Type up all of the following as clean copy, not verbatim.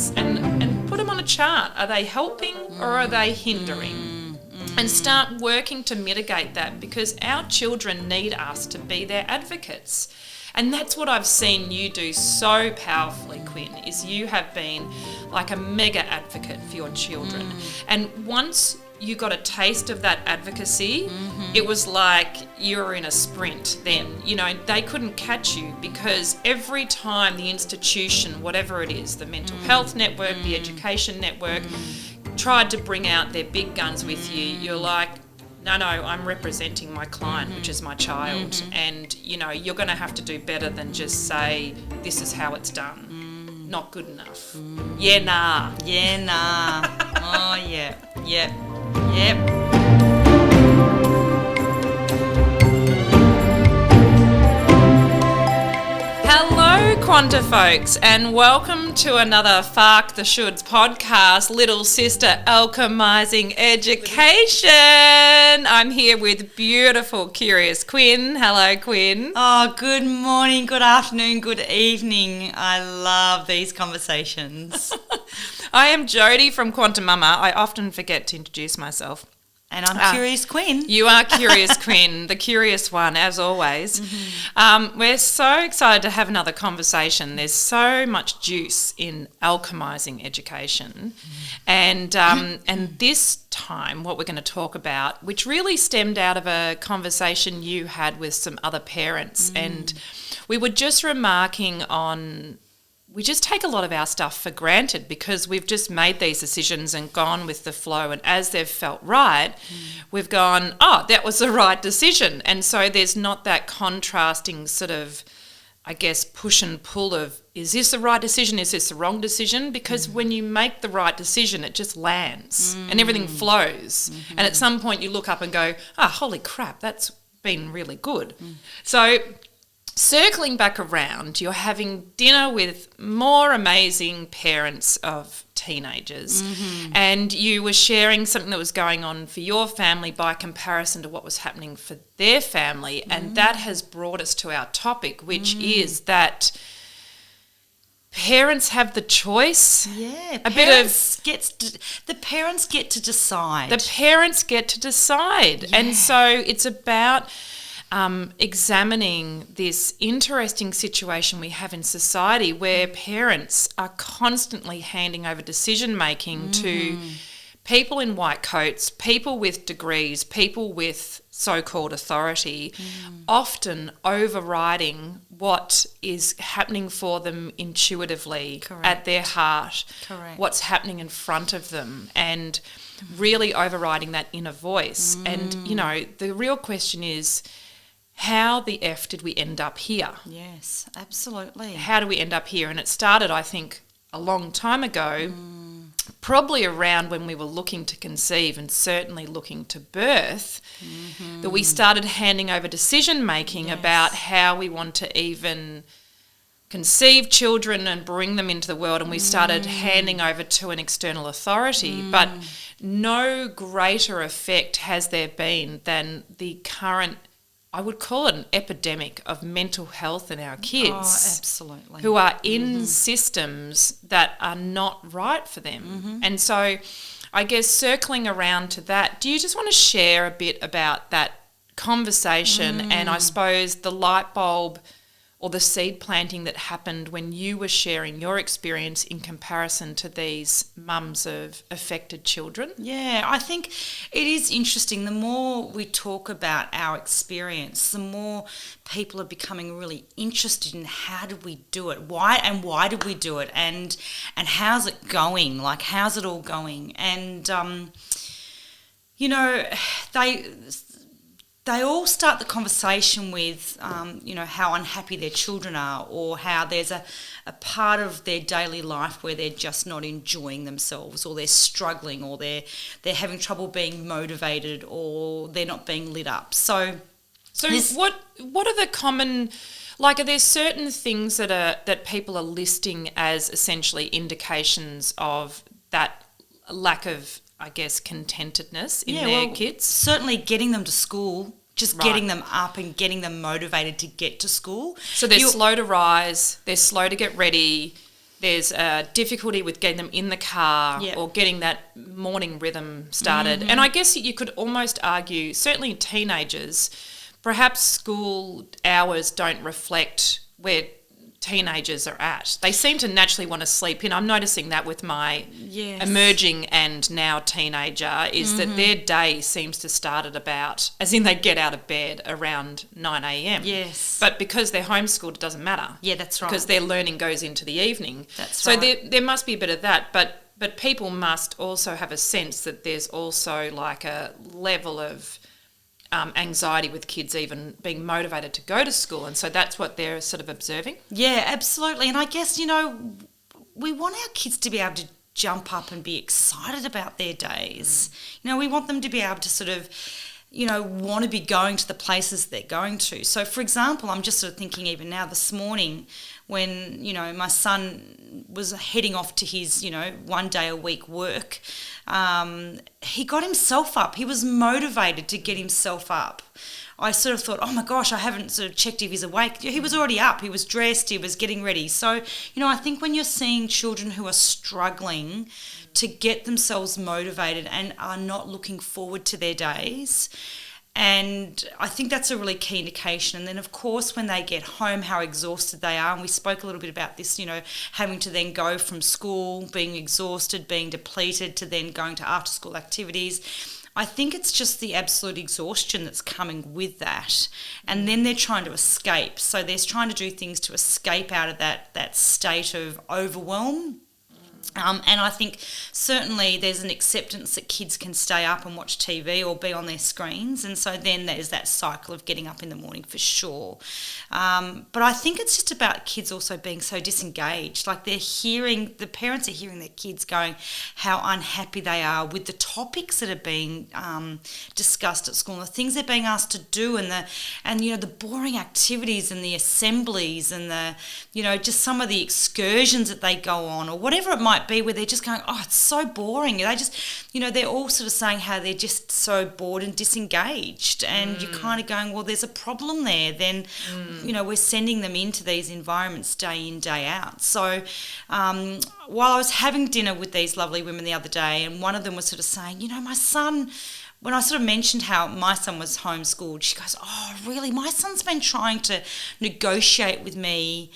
habits and put them on a chart. Are they helping or are they hindering? And start working to mitigate that, because our children need us to be their advocates. And that's what I've seen you do so powerfully, Quinn, is you have been like a mega advocate for your children. And once you got a taste of that advocacy, it was like you were in a sprint then. You know, they couldn't catch you, because every time the institution, whatever it is, the mental health network, the education network, tried to bring out their big guns with you, you're like, no, I'm representing my client, which is my child. And, you know, you're going to have to do better than just say, this is how it's done. Not good enough. Yeah, nah. Yeah, nah. Oh, yeah. Yep. Hello, Quanta folks, and welcome to another Faark the Shoulds podcast, Little Sister Alchemising Education. I'm here with beautiful, curious Quinn. Hello, Quinn. Oh, good morning, good afternoon, good evening. I love these conversations. I am Jodi from QuantiMama. I often forget to introduce myself. And I'm Curious Quinn. You are Curious Quinn, the curious one, as always. We're so excited to have another conversation. There's so much juice in alchemising education. And this time, what we're going to talk about, which really stemmed out of a conversation you had with some other parents. And we were just remarking on, we just take a lot of our stuff for granted because we've just made these decisions and gone with the flow, and as they've felt right, we've gone, oh, that was the right decision. And so there's not that contrasting sort of, I guess, push and pull of, is this the right decision, is this the wrong decision? Because when you make the right decision, it just lands and everything flows. And at some point you look up and go, oh, holy crap, that's been really good. So circling back around, you're having dinner with more amazing parents of teenagers, and you were sharing something that was going on for your family by comparison to what was happening for their family, and that has brought us to our topic, which is that parents have the choice. Yeah, the parents get to decide. The parents get to decide, and so it's about examining this interesting situation we have in society where parents are constantly handing over decision making to people in white coats, people with degrees, people with so-called authority, often overriding what is happening for them intuitively at their heart, what's happening in front of them, and really overriding that inner voice. And, you know, the real question is, how the F did we end up here? Yes, absolutely. How do we end up here? And it started, I think, a long time ago, probably around when we were looking to conceive and certainly looking to birth, that we started handing over decision-making about how we want to even conceive children and bring them into the world, and we started handing over to an external authority. But no greater effect has there been than the current, I would call it an epidemic of mental health in our kids. Oh, absolutely. Who are in systems that are not right for them. And so I guess circling around to that, do you just want to share a bit about that conversation and I suppose the light bulb or the seed planting that happened when you were sharing your experience in comparison to these mums of affected children? Yeah, I think it is interesting. The more we talk about our experience, the more people are becoming really interested in how did we do it, why did we do it, and how's it going? Like, how's it all going? And you know, they all start the conversation with, you know, how unhappy their children are, or how there's a part of their daily life where they're just not enjoying themselves, or they're struggling, or they're having trouble being motivated, or they're not being lit up. So what are the common, like, are there certain things that people are listing as essentially indications of that lack of, I guess, contentedness in their kids? Certainly getting them to school, just getting them up and getting them motivated to get to school. So they're slow to rise, they're slow to get ready, There's difficulty with getting them in the car or getting that morning rhythm started. And I guess you could almost argue, certainly teenagers, perhaps school hours don't reflect where teenagers are at. They seem to naturally want to sleep in. I'm noticing that with my emerging and now teenager is that their day seems to start at about, as in they get out of bed around 9 a.m. Yes. But because they're homeschooled, it doesn't matter. Yeah, that's right. Because their learning goes into the evening. That's right. So there must be a bit of that. But people must also have a sense that there's also like a level of anxiety with kids even being motivated to go to school, and so that's what they're sort of observing. Yeah, absolutely. And I guess, you know, we want our kids to be able to jump up and be excited about their days. You know, we want them to be able to sort of, you know, want to be going to the places they're going to. So, for example, I'm just sort of thinking even now this morning when, you know, my son was heading off to his, you know, 1 day a week work, he got himself up. He was motivated to get himself up. I sort of thought, oh my gosh, I haven't sort of checked if he's awake. He was already up. He was dressed. He was getting ready. So, you know, I think when you're seeing children who are struggling to get themselves motivated and are not looking forward to their days, and I think that's a really key indication. And then, of course, when they get home, how exhausted they are. And we spoke a little bit about this, you know, having to then go from school, being exhausted, being depleted, to then going to after-school activities. I think it's just the absolute exhaustion that's coming with that. And then they're trying to escape. So they're trying to do things to escape out of that state of overwhelm. And I think certainly there's an acceptance that kids can stay up and watch TV or be on their screens, and so then there's that cycle of getting up in the morning for sure. But I think it's just about kids also being so disengaged. Like the parents are hearing their kids going how unhappy they are with the topics that are being discussed at school, and the things they're being asked to do, and you know, the boring activities and the assemblies and the, you know, just some of the excursions that they go on or whatever it might be, where they're just going, oh, it's so boring. They just, you know, they're all sort of saying how they're just so bored and disengaged, and you're kind of going, well, there's a problem there. Then, you know, we're sending them into these environments day in, day out. So while I was having dinner with these lovely women the other day, and one of them was sort of saying, you know, my son, when I sort of mentioned how my son was homeschooled, she goes, oh, really? My son's been trying to negotiate with me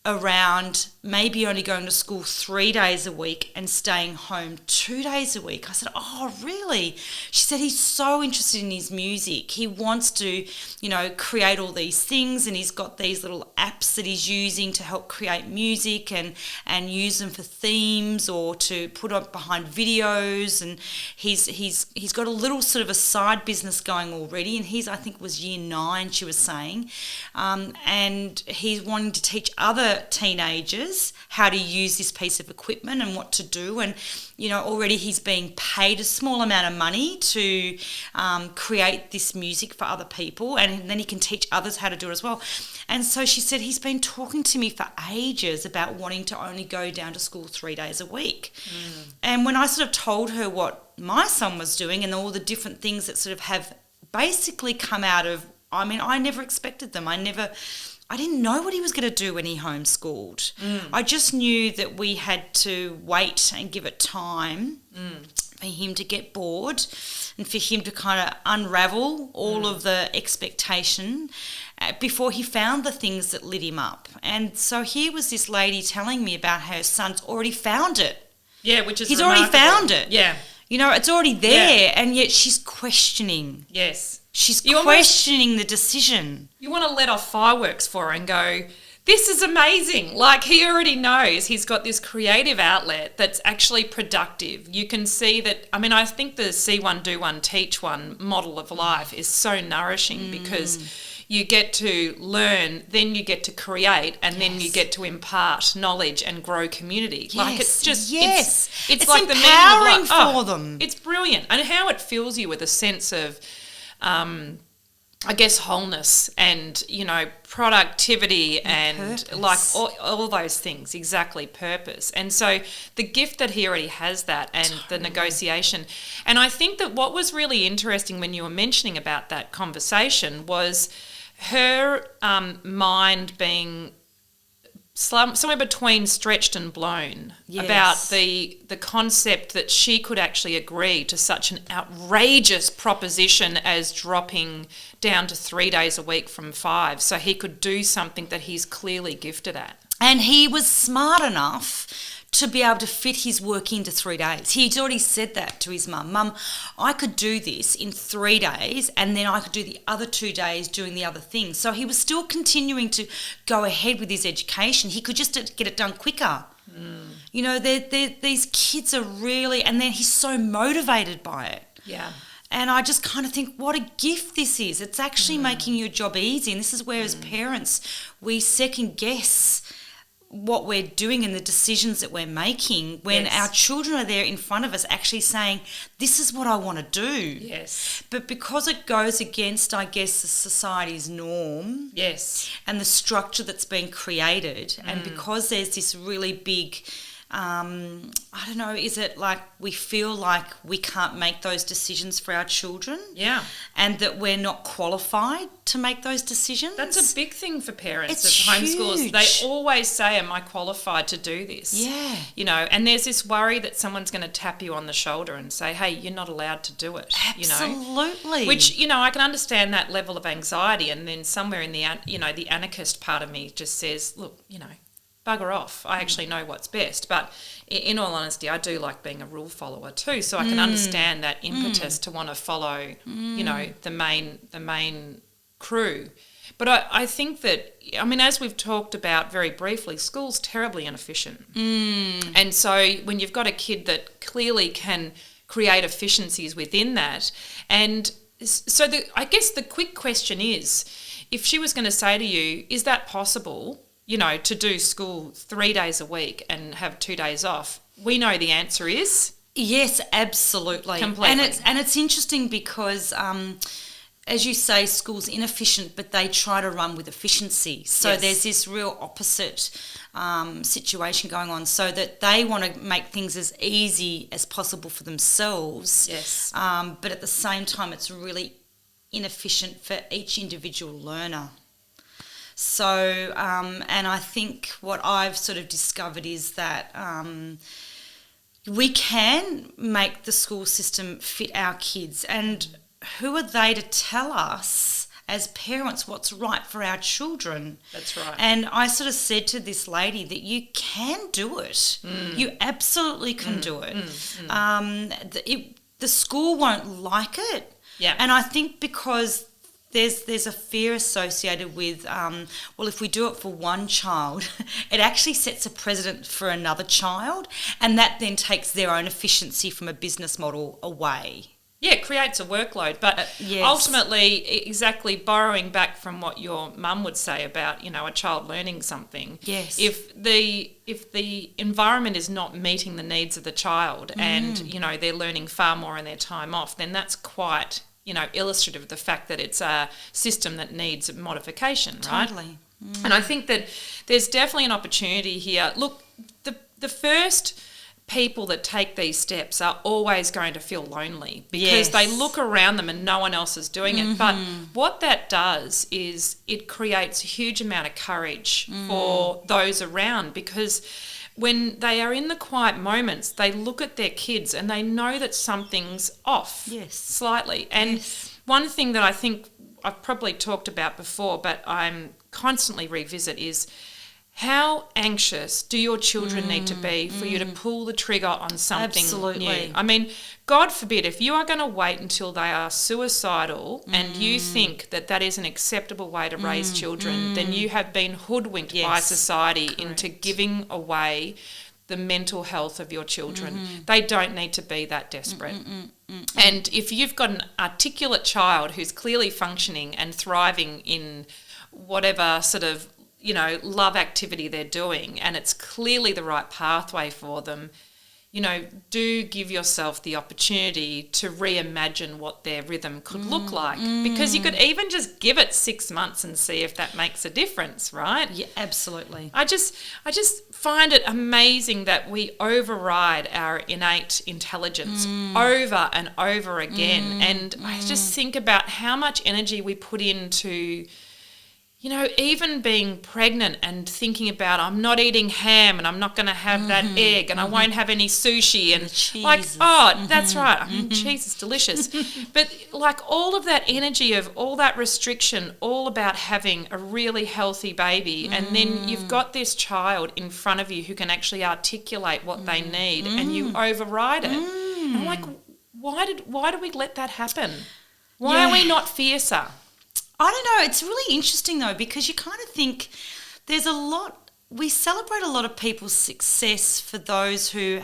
around maybe only going to school 3 days a week and staying home 2 days a week. I said, oh, really? She said he's so interested in his music. He wants to, you know, create all these things, and he's got these little apps that he's using to help create music and use them for themes or to put up behind videos. And he's got a little sort of a side business going already, and I think was year 9, she was saying, and he's wanting to teach other teenagers how to use this piece of equipment and what to do. And, you know, already he's being paid a small amount of money to create this music for other people, and then he can teach others how to do it as well. And so she said he's been talking to me for ages about wanting to only go down to school 3 days a week. And when I sort of told her what my son was doing and all the different things that sort of have basically come out of, I mean, I never expected them. I didn't know what he was going to do when he homeschooled. I just knew that we had to wait and give it time for him to get bored and for him to kind of unravel all of the expectation before he found the things that lit him up. And so here was this lady telling me about how her son's already found it. Yeah, which is He's remarkable. already found it. Yeah. You know, it's already there, and yet she's questioning. Yes. She's questioning the decision. You want to let off fireworks for her and go, this is amazing. Like, he already knows he's got this creative outlet that's actually productive. You can see that, I mean, I think the see one, do one, teach one model of life is so nourishing because you get to learn, then you get to create, and then you get to impart knowledge and grow community. Yes. Like, it's just, it's like the empowering meaning of life. for them. It's brilliant. And how it fills you with a sense of, I guess, wholeness and, you know, productivity and purpose. Like all those things, exactly, purpose. And so the gift that he already has that, and the negotiation. And I think that what was really interesting when you were mentioning about that conversation was her mind being somewhere between stretched and blown about the concept that she could actually agree to such an outrageous proposition as dropping down to 3 days a week from 5 so he could do something that he's clearly gifted at. And he was smart enough to be able to fit his work into 3 days. He'd already said that to his mum. Mum, I could do this in 3 days and then I could do the other 2 days doing the other things. So he was still continuing to go ahead with his education. He could just get it done quicker. You know, these kids are really, and then he's so motivated by it. Yeah. And I just kind of think what a gift this is. It's actually making your job easy. And this is where as parents we second guess what we're doing and the decisions that we're making when our children are there in front of us actually saying, this is what I want to do. Yes. But because it goes against, I guess, the society's norm and the structure that's been created, and because there's this really big, I don't know, is it like we feel like we can't make those decisions for our children? Yeah. And that we're not qualified to make those decisions? That's a big thing for parents It's of homeschoolers. huge. They always say, am I qualified to do this? Yeah. You know, and there's this worry that someone's going to tap you on the shoulder and say, hey, you're not allowed to do it. Absolutely. You know? Which, you know, I can understand that level of anxiety, and then somewhere in the, you know, the anarchist part of me just says, look, you know, bugger off. I actually know what's best. But in all honesty, I do like being a rule follower too. So I can understand that impetus to want to follow, you know, the main crew. But I think that, I mean, as we've talked about very briefly, school's terribly inefficient. And so when you've got a kid that clearly can create efficiencies within that, and so I guess the quick question is, if she was going to say to you, is that possible, you know, to do school 3 days a week and have 2 days off? We know the answer is yes, absolutely. Completely. And it's interesting because, as you say, school's inefficient, but they try to run with efficiency. So there's this real opposite situation going on, so that they want to make things as easy as possible for themselves. Yes. But at the same time, it's really inefficient for each individual learner. So, and I think what I've sort of discovered is that we can make the school system fit our kids, and who are they to tell us as parents what's right for our children? That's right. And I sort of said to this lady that you can do it. You absolutely can do it. The school won't like it. Yeah. And I think because there's a fear associated with, well, if we do it for one child, it actually sets a precedent for another child, and that then takes their own efficiency from a business model away. Yeah, it creates a workload, but ultimately, exactly borrowing back from what your mum would say about, you know, a child learning something. Yes. If the environment is not meeting the needs of the child and, you know, they're learning far more in their time off, then that's quite, you know, illustrative of the fact that it's a system that needs modification, right? Totally. And I think that there's definitely an opportunity here. Look, the first people that take these steps are always going to feel lonely because they look around them and no one else is doing it. But what that does is it creates a huge amount of courage for those around, because when they are in the quiet moments, they look at their kids and they know that something's off slightly. And one thing that I think I've probably talked about before, but I'm constantly revisit, is how anxious do your children need to be for you to pull the trigger on something new? I mean, God forbid, if you are going to wait until they are suicidal and you think that that is an acceptable way to raise children, then you have been hoodwinked by society into giving away the mental health of your children. They don't need to be that desperate. And if you've got an articulate child who's clearly functioning and thriving in whatever sort of, you know, love activity they're doing, and it's clearly the right pathway for them, you know, do give yourself the opportunity to reimagine what their rhythm could look like, because you could even just give it 6 months and see if that makes a difference, right? Yeah, absolutely. I just find it amazing that we override our innate intelligence over and over again, and I just think about how much energy we put into, you know, even being pregnant and thinking about I'm not eating ham and I'm not going to have that egg and I won't have any sushi and that's right. I mean, cheese is delicious. But like all of that energy of all that restriction, all about having a really healthy baby, and then you've got this child in front of you who can actually articulate what they need and you override it. And I'm like, why do we let that happen? Why are we not fiercer? I don't know. It's really interesting though, because you kind of think we celebrate a lot of people's success for those who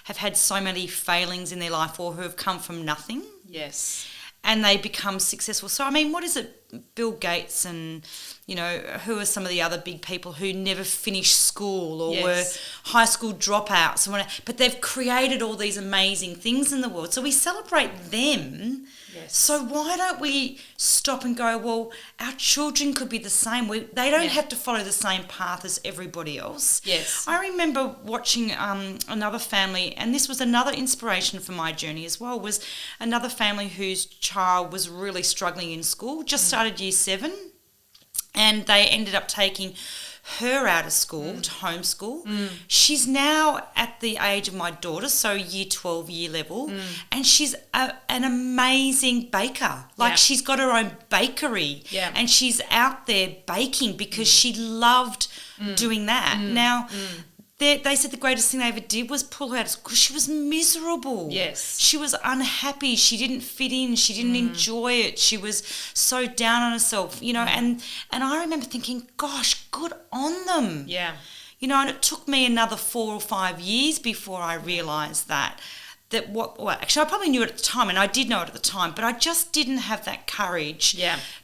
have had so many failings in their life or who have come from nothing. Yes. And they become successful. So, I mean, what is it? Bill Gates and, you know, who are some of the other big people who never finished school or were high school dropouts, but they've created all these amazing things in the world. So we celebrate them. Yes. So why don't we stop and go, well, our children could be the same. They don't have to follow the same path as everybody else. Yes. I remember watching another family, and this was another inspiration for my journey as well, was another family whose child was really struggling in school, just started year 7, and they ended up taking her out of school to homeschool. She's now at the age of my daughter, so year 12, year level, and she's an amazing baker. Like she's got her own bakery and she's out there baking because she loved doing that. Now, they said the greatest thing they ever did was pull her out of school because she was miserable. Yes. She was unhappy. She didn't fit in. She didn't enjoy it. She was so down on herself, you know, and I remember thinking, gosh, good on them. Yeah. You know, and it took me another 4 or 5 years before I realised that actually I probably knew it at the time, and I did know it at the time, but I just didn't have that courage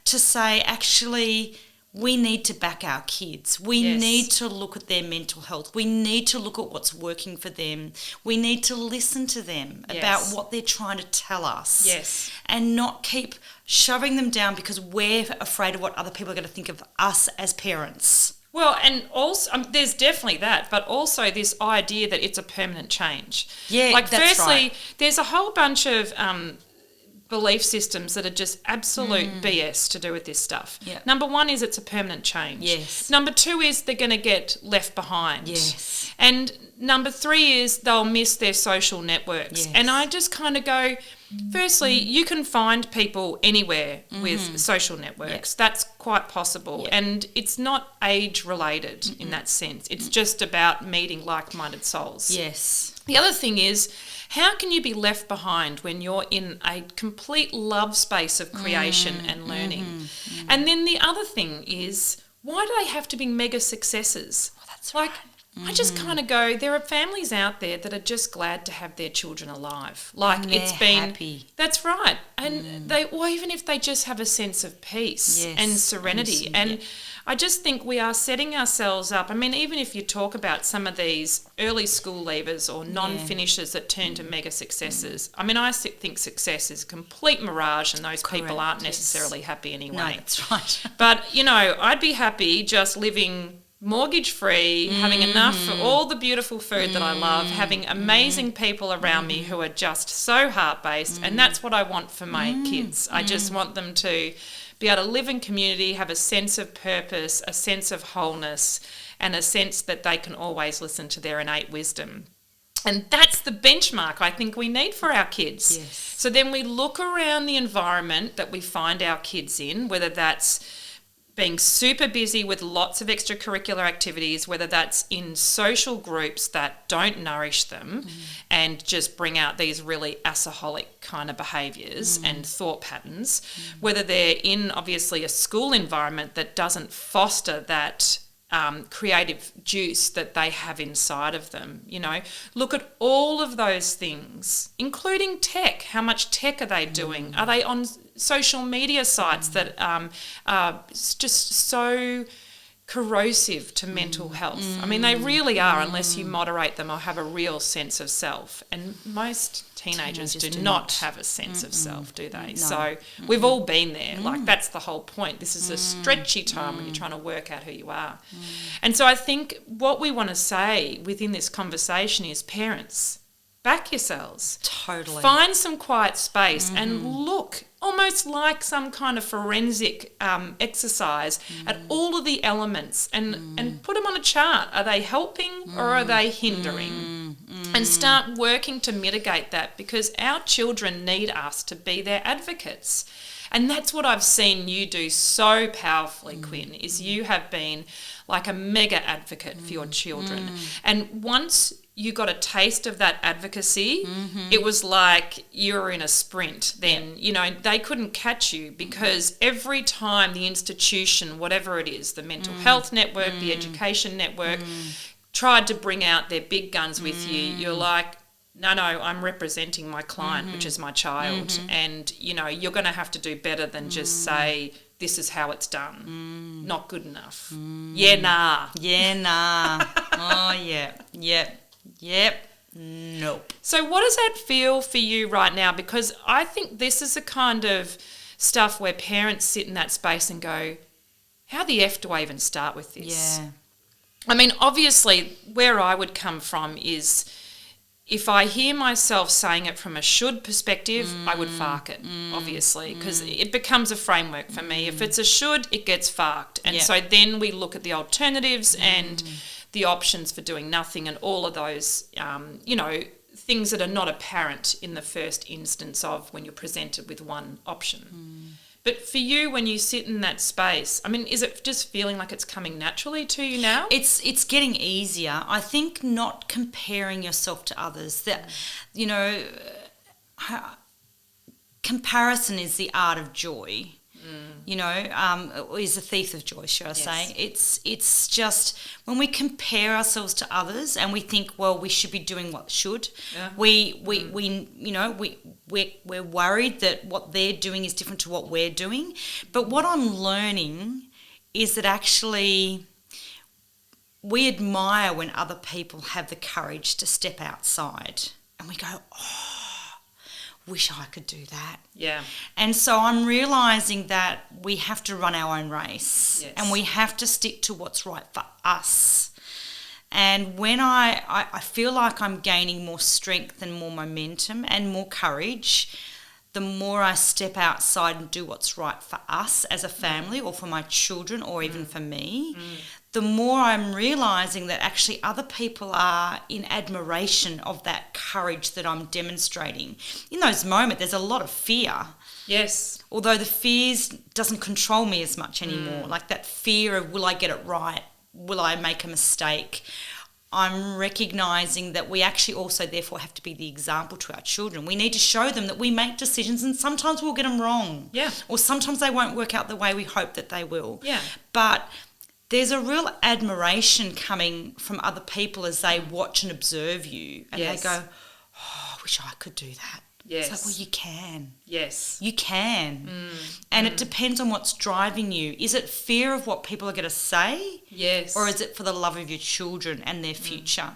to say, actually, we need to back our kids. We need to look at their mental health. We need to look at what's working for them. We need to listen to them about what they're trying to tell us. Yes. And not keep shoving them down because we're afraid of what other people are going to think of us as parents. Well, and also there's definitely that, but also this idea that it's a permanent change. Yeah, like that's firstly, right. There's a whole bunch of belief systems that are just absolute BS to do with this stuff. Yeah. Number 1 is it's a permanent change. Yes. Number 2 is they're going to get left behind. Yes. And number 3 is they'll miss their social networks. Yes. And I just kind of go, firstly, you can find people anywhere with social networks. That's quite possible. And it's not age related in that sense. It's just about meeting like-minded souls. Yes. The other thing is, how can you be left behind when you're in a complete love space of creation and learning? And then the other thing is, why do they have to be mega successes? Well, that's like, right. I just kind of go, there are families out there that are just glad to have their children alive. Like And it's they're been happy. That's right. And they, or even if they just have a sense of peace and serenity. And I just think we are setting ourselves up. I mean, even if you talk about some of these early school leavers or non-finishers that turn to mega successes, I mean, I think success is a complete mirage and those people aren't necessarily happy anyway. No, that's right. But, you know, I'd be happy just living mortgage-free, having enough for all the beautiful food that I love, having amazing people around me who are just so heart-based, and that's what I want for my kids. I just want them to be able to live in community, have a sense of purpose, a sense of wholeness, and a sense that they can always listen to their innate wisdom. And that's the benchmark I think we need for our kids. Yes. So then we look around the environment that we find our kids in, whether that's being super busy with lots of extracurricular activities, whether that's in social groups that don't nourish them and just bring out these really asaholic kind of behaviours and thought patterns, whether they're in obviously a school environment that doesn't foster that creative juice that they have inside of them. You know, look at all of those things, including tech. How much tech are they doing? Are they on social media sites that are just so corrosive to mental health? I mean, they really are, unless you moderate them or have a real sense of self. And most teenagers do not have a sense of self, do they? No. So we've all been there. Like, that's the whole point. This is a stretchy time when you're trying to work out who you are. And so I think what we want to say within this conversation is, parents, back yourselves. Totally. Find some quiet space and look, almost like some kind of forensic exercise, at all of the elements and put them on a chart. Are they helping or are they hindering? And start working to mitigate that, because our children need us to be their advocates. And that's what I've seen you do so powerfully, Quinn, is you have been like a mega advocate for your children. And once you got a taste of that advocacy, it was like you were in a sprint then. You know, they couldn't catch you, because every time the institution, whatever it is, the mental health network, the education network, tried to bring out their big guns with you, you're like, no, I'm representing my client, which is my child. And, you know, you're going to have to do better than just say, this is how it's done. Not good enough. Yeah, nah. Yeah, nah. Oh, yeah. Yep. Nope. So what does that feel for you right now? Because I think this is the kind of stuff where parents sit in that space and go, how the F do I even start with this? Yeah. I mean, obviously, where I would come from is, if I hear myself saying it from a should perspective, I would Faark it, obviously, because it becomes a framework for me. If it's a should, it gets Faarked. And so then we look at the alternatives and the options for doing nothing and all of those, you know, things that are not apparent in the first instance of when you're presented with one option. But for you, when you sit in that space, I mean, is it just feeling like it's coming naturally to you now? It's getting easier. I think not comparing yourself to others. That, you know, comparison is the art of joy. You know, is a thief of joy, should I say? It's just when we compare ourselves to others and we think, well, we should be doing what should. We you know, we're worried that what they're doing is different to what we're doing. But what I'm learning is that actually we admire when other people have the courage to step outside, and we go, oh, wish I could do that. Yeah. And so I'm realising that we have to run our own race and we have to stick to what's right for us. And when I feel like I'm gaining more strength and more momentum and more courage, the more I step outside and do what's right for us as a family or for my children or even for me, the more I'm realising that actually other people are in admiration of that courage that I'm demonstrating. In those moments, there's a lot of fear. Yes. Although the fears doesn't control me as much anymore. Like that fear of, will I get it right? Will I make a mistake? I'm recognising that we actually also therefore have to be the example to our children. We need to show them that we make decisions and sometimes we'll get them wrong. Yeah. Or sometimes they won't work out the way we hope that they will. Yeah. But there's a real admiration coming from other people as they watch and observe you. And they go, oh, I wish I could do that. Yes. It's like, well, you can. Yes. You can. And it depends on what's driving you. Is it fear of what people are going to say? Yes. Or is it for the love of your children and their future?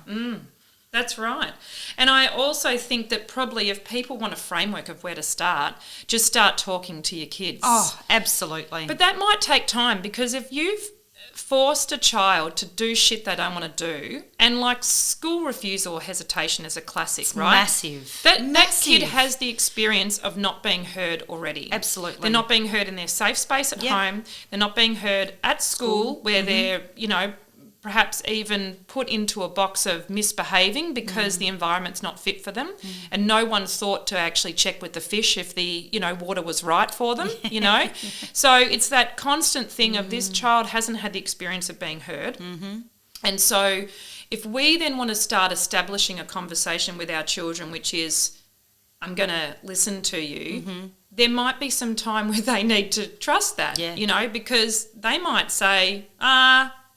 That's right. And I also think that probably if people want a framework of where to start, just start talking to your kids. Oh, absolutely. But that might take time, because if you've forced a child to do shit they don't want to do, and like school refusal or hesitation is a classic, it's right? Massive. That kid has the experience of not being heard already. Absolutely. They're not being heard in their safe space at home. They're not being heard at school where they're, you know, perhaps even put into a box of misbehaving because the environment's not fit for them, and no one thought to actually check with the fish if the, you know, water was right for them, you know. So it's that constant thing of this child hasn't had the experience of being heard. And so if we then want to start establishing a conversation with our children, which is, I'm going to listen to you, there might be some time where they need to trust that, you know, because they might say,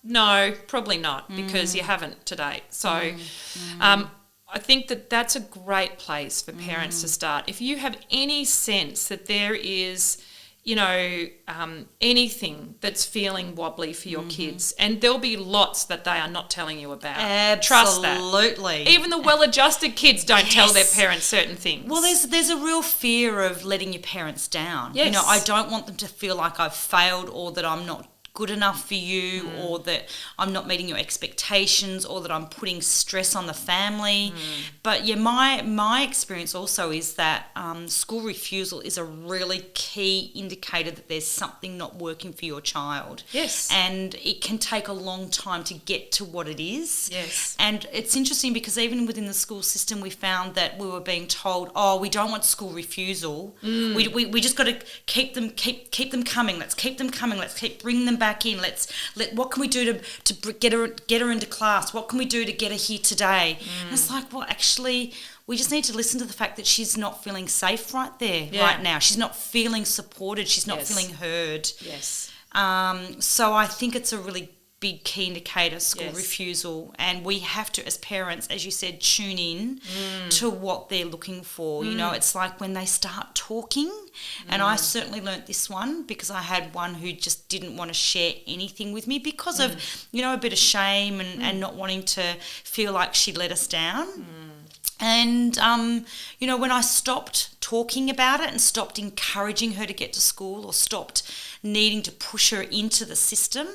no, probably not, because you haven't to date. So I think that that's a great place for parents to start. If you have any sense that there is, you know, anything that's feeling wobbly for your kids, and there'll be lots that they are not telling you about. Absolutely. Trust that. Even the well-adjusted kids don't tell their parents certain things. Well, there's a real fear of letting your parents down. Yes. You know, I don't want them to feel like I've failed or that I'm not good enough for you, or that I'm not meeting your expectations, or that I'm putting stress on the family. But yeah, my experience also is that school refusal is a really key indicator that there's something not working for your child. Yes. And it can take a long time to get to what it is. Yes. And it's interesting because even within the school system, we found that we were being told, oh, we don't want school refusal. We just got to keep them coming. Let's keep them coming. Let's bring them back in. What can we do to get her into class? What can we do to get her here today? And it's like, well, actually, we just need to listen to the fact that she's not feeling safe right there, right now. She's not feeling supported. She's not feeling heard. Yes. So I think it's a really big key indicator, school refusal, and we have to, as parents, as you said, tune in to what they're looking for. You know, it's like when they start talking, and I certainly learnt this one because I had one who just didn't want to share anything with me because of, you know, a bit of shame and not wanting to feel like she let us down. And, you know, when I stopped talking about it and stopped encouraging her to get to school or stopped needing to push her into the system,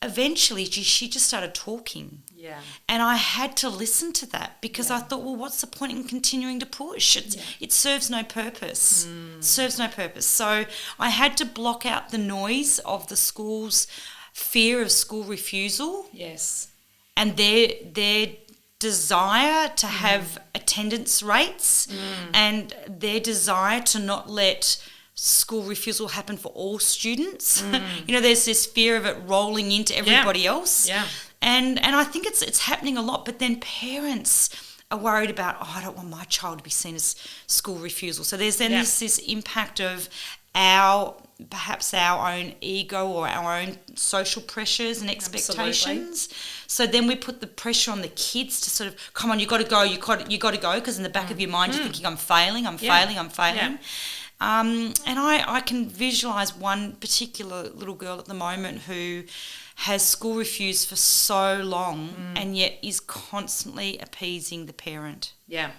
eventually she just started talking. Yeah. And I had to listen to that because I thought, well, what's the point in continuing to push? It serves no purpose. Serves no purpose. So I had to block out the noise of the school's fear of school refusal. Yes. And their desire to have attendance rates and their desire to not let school refusal happen for all students. You know, there's this fear of it rolling into everybody else. Yeah. And I think it's happening a lot, but then parents are worried about, oh, I don't want my child to be seen as school refusal. So there's then this impact of perhaps our own ego or our own social pressures and expectations. Absolutely. So then we put the pressure on the kids to sort of, come on, you got to go, you got to go, because in the back of your mind you're thinking, I'm failing. Yeah. And I can visualise one particular little girl at the moment who has school refused for so long and yet is constantly appeasing the parent. Yeah.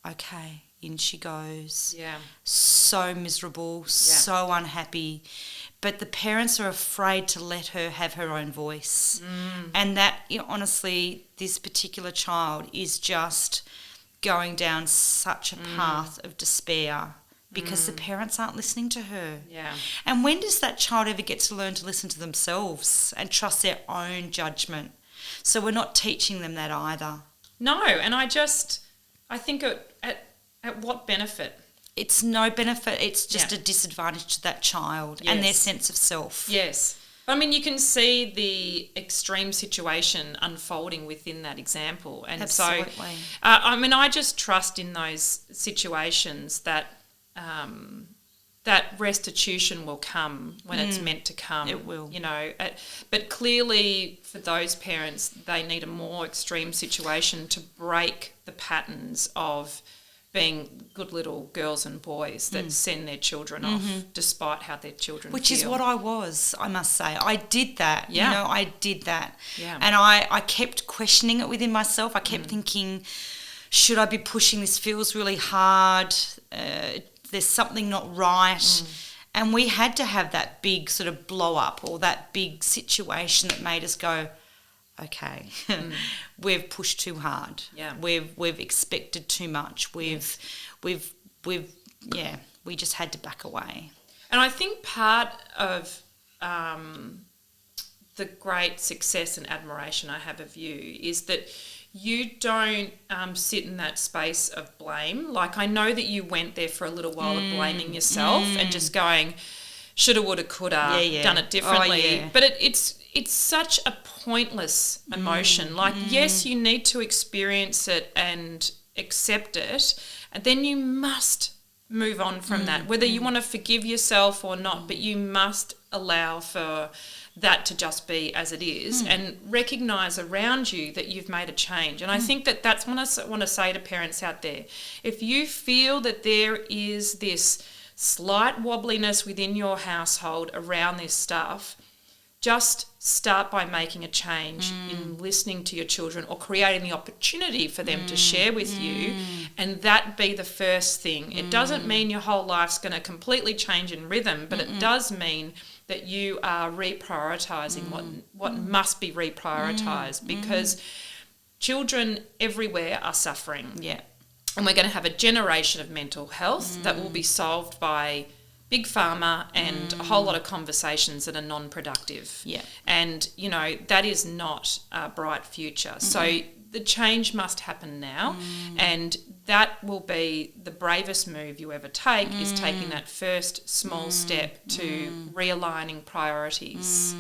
Okay, in she goes. Yeah. So miserable, so unhappy. But the parents are afraid to let her have her own voice. And that, you know, honestly, this particular child is just going down such a path of despair because the parents aren't listening to her. Yeah. And when does that child ever get to learn to listen to themselves and trust their own judgment? So we're not teaching them that either. No, and I think at what benefit? It's no benefit. It's just a disadvantage to that child and their sense of self. Yes. I mean, you can see the extreme situation unfolding within that example. And Absolutely. So, I mean, I just trust in those situations that that restitution will come when it's meant to come. It will. You know, but clearly for those parents, they need a more extreme situation to break the patterns of being good little girls and boys that send their children off despite how their children Which feel. is what I was, I must say. I did that. Yeah. You know, I did that. Yeah. And I kept questioning it within myself. I kept thinking, should I be pushing? This feels really hard. There's something not right. And we had to have that big sort of blow up or that big situation that made us go, okay, we've pushed too hard. Yeah. We've expected too much. We just had to back away. And I think part of the great success and admiration I have of you is that you don't sit in that space of blame. Like, I know that you went there for a little while of blaming yourself and just going, shoulda, woulda, coulda, done it differently. Oh, yeah. But it's such a pointless emotion. Like, yes, you need to experience it and accept it, and then you must move on from that, whether you want to forgive yourself or not, but you must allow for that to just be as it is and recognise around you that you've made a change. And I think that that's what I want to say to parents out there. If you feel that there is this slight wobbliness within your household around this stuff, just start by making a change in listening to your children or creating the opportunity for them to share with you, and that be the first thing. It doesn't mean your whole life's going to completely change in rhythm, but it does mean that you are reprioritising what must be reprioritised, because children everywhere are suffering. Yeah. And we're going to have a generation of mental health that will be solved by Big Pharma and a whole lot of conversations that are non-productive. Yeah. And, that is not a bright future. So the change must happen now, and that will be the bravest move you ever take, is taking that first small step to realigning priorities.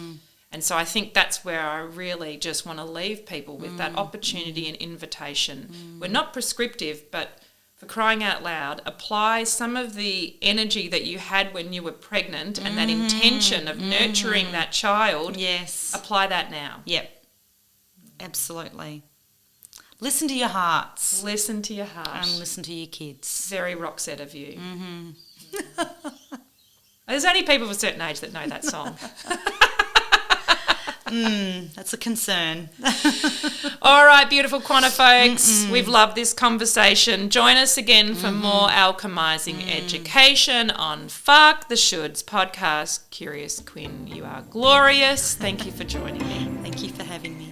And so I think that's where I really just want to leave people with that opportunity and invitation. We're not prescriptive, but for crying out loud, apply some of the energy that you had when you were pregnant and that intention of nurturing that child. Yes. Apply that now. Yep. Absolutely. Listen to your hearts. Listen to your heart. And listen to your kids. Very Roxette of you. There's only people of a certain age that know that song. That's a concern. All right, beautiful Quanta folks. We've loved this conversation. Join us again for more alchemising education on Faark the Shoulds podcast. Curious Quinn, you are glorious. Thank you for joining me. Thank you for having me.